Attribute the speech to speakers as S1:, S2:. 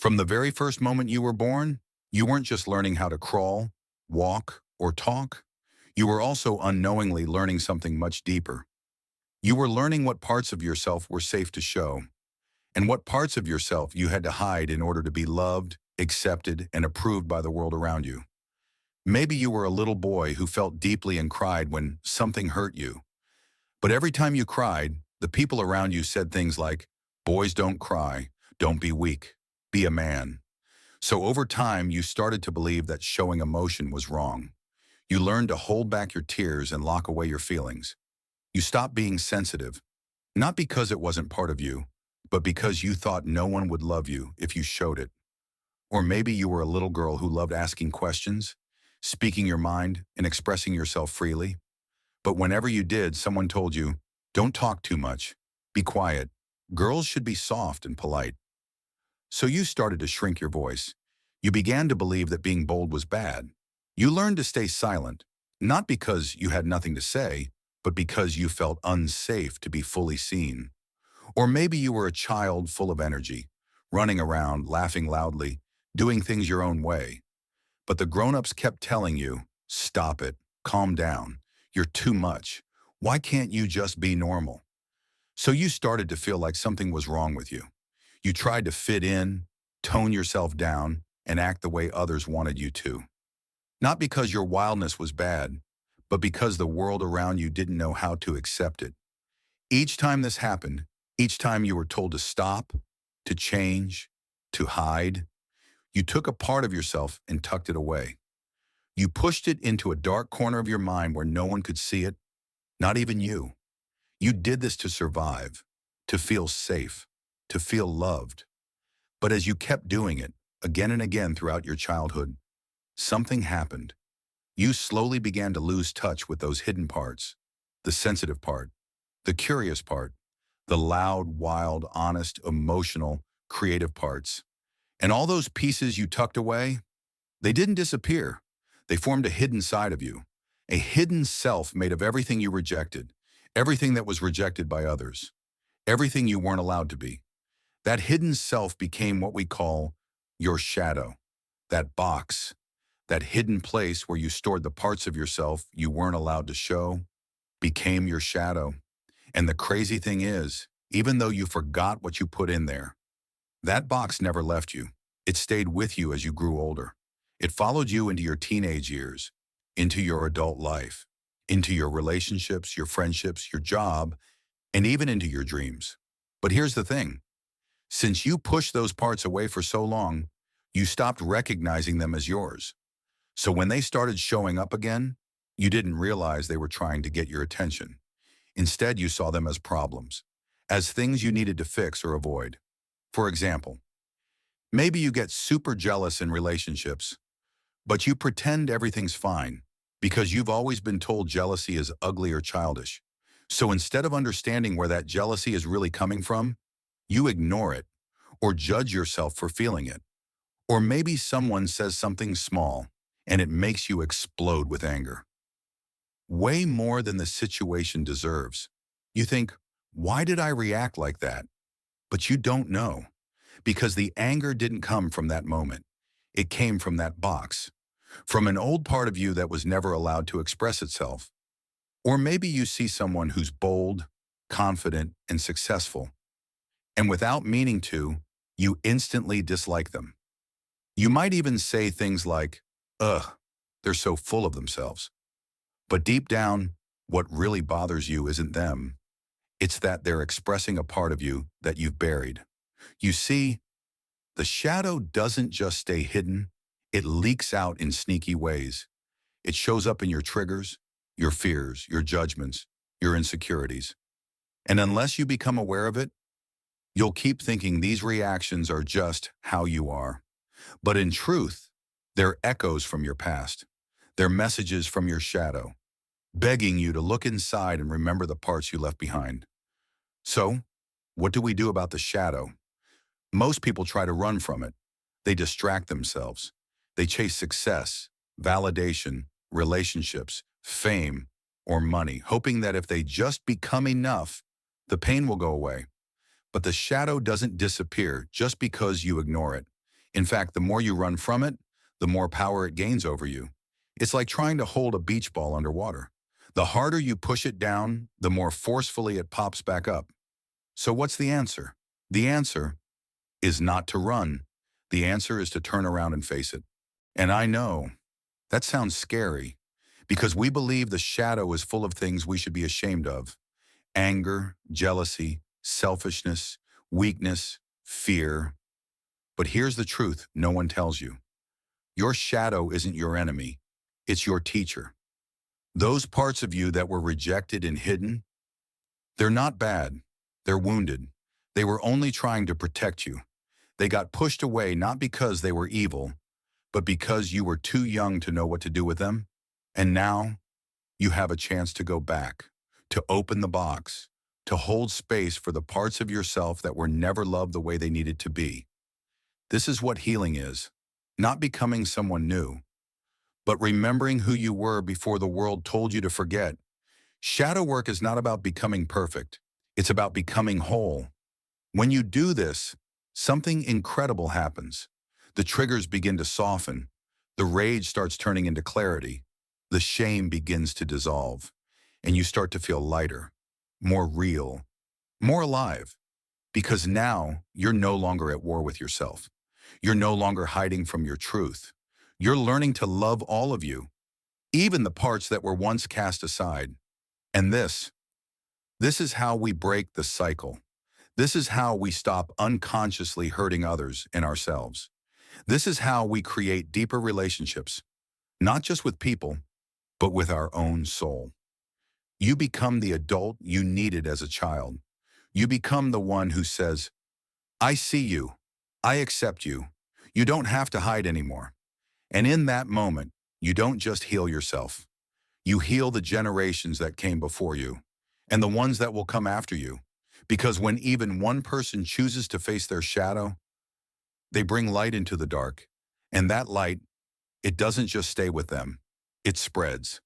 S1: From the very first moment you were born, you weren't just learning how to crawl, walk, or talk. You were also unknowingly learning something much deeper. You were learning what parts of yourself were safe to show, and what parts of yourself you had to hide in order to be loved, accepted, and approved by the world around you. Maybe you were a little boy who felt deeply and cried when something hurt you. But every time you cried, the people around you said things like, "Boys don't cry, don't be weak, be a man." So over time, you started to believe that showing emotion was wrong. You learned to hold back your tears and lock away your feelings. You stopped being sensitive, not because it wasn't part of you, but because you thought no one would love you if you showed it. Or maybe you were a little girl who loved asking questions, speaking your mind, and expressing yourself freely. But whenever you did, someone told you, "Don't talk too much. Be quiet. Girls should be soft and polite." So you started to shrink your voice. You began to believe that being bold was bad. You learned to stay silent, not because you had nothing to say, but because you felt unsafe to be fully seen. Or maybe you were a child full of energy, running around, laughing loudly, doing things your own way. But the grown-ups kept telling you, "Stop it, calm down, you're too much. Why can't you just be normal?" So you started to feel like something was wrong with you. You tried to fit in, tone yourself down, and act the way others wanted you to. Not because your wildness was bad, but because the world around you didn't know how to accept it. Each time this happened, each time you were told to stop, to change, to hide, you took a part of yourself and tucked it away. You pushed it into a dark corner of your mind where no one could see it, not even you. You did this to survive, to feel safe, to feel loved. But as you kept doing it, again and again throughout your childhood, something happened. You slowly began to lose touch with those hidden parts, the sensitive part, the curious part, the loud, wild, honest, emotional, creative parts. And all those pieces you tucked away, they didn't disappear. They formed a hidden side of you, a hidden self made of everything you rejected, everything that was rejected by others, everything you weren't allowed to be. That hidden self became what we call your shadow, that box, that hidden place where you stored the parts of yourself you weren't allowed to show, became your shadow. And the crazy thing is, even though you forgot what you put in there, that box never left you. It stayed with you as you grew older. It followed you into your teenage years, into your adult life, into your relationships, your friendships, your job, and even into your dreams. But here's the thing. Since you pushed those parts away for so long, you stopped recognizing them as yours. So when they started showing up again, you didn't realize they were trying to get your attention. Instead, you saw them as problems, as things you needed to fix or avoid. For example, maybe you get super jealous in relationships, but you pretend everything's fine because you've always been told jealousy is ugly or childish. So instead of understanding where that jealousy is really coming from, you ignore it or judge yourself for feeling it. Or maybe someone says something small and it makes you explode with anger. Way more than the situation deserves. You think, why did I react like that? But you don't know, because the anger didn't come from that moment. It came from that box, from an old part of you that was never allowed to express itself. Or maybe you see someone who's bold, confident, and successful, and without meaning to, you instantly dislike them. You might even say things like, "Ugh, they're so full of themselves." But deep down, what really bothers you isn't them. It's that they're expressing a part of you that you've buried. You see, the shadow doesn't just stay hidden, it leaks out in sneaky ways. It shows up in your triggers, your fears, your judgments, your insecurities. And unless you become aware of it, you'll keep thinking these reactions are just how you are. But in truth, they're echoes from your past. They're messages from your shadow, begging you to look inside and remember the parts you left behind. So, what do we do about the shadow? Most people try to run from it. They distract themselves. They chase success, validation, relationships, fame, or money, hoping that if they just become enough, the pain will go away. But the shadow doesn't disappear just because you ignore it. In fact, the more you run from it, the more power it gains over you. It's like trying to hold a beach ball underwater. The harder you push it down, the more forcefully it pops back up. So what's the answer? The answer is not to run. The answer is to turn around and face it. And I know that sounds scary because we believe the shadow is full of things we should be ashamed of: anger, jealousy, selfishness, weakness, fear. But here's the truth no one tells you. Your shadow isn't your enemy. It's your teacher. Those parts of you that were rejected and hidden, they're not bad. They're wounded. They were only trying to protect you. They got pushed away not because they were evil, but because you were too young to know what to do with them. And now you have a chance to go back, to open the box, to hold space for the parts of yourself that were never loved the way they needed to be. This is what healing is. Not becoming someone new, but remembering who you were before the world told you to forget. Shadow work is not about becoming perfect. It's about becoming whole. When you do this, something incredible happens. The triggers begin to soften. The rage starts turning into clarity. The shame begins to dissolve. And you start to feel lighter, more real, more alive. Because now you're no longer at war with yourself. You're no longer hiding from your truth. You're learning to love all of you, even the parts that were once cast aside. And this is how we break the cycle. This is how we stop unconsciously hurting others and ourselves. This is how we create deeper relationships, not just with people, but with our own soul. You become the adult you needed as a child. You become the one who says, I see you. I accept you. You don't have to hide anymore. And in that moment, you don't just heal yourself. You heal the generations that came before you and the ones that will come after you. Because when even one person chooses to face their shadow, they bring light into the dark. And that light, it doesn't just stay with them. It spreads.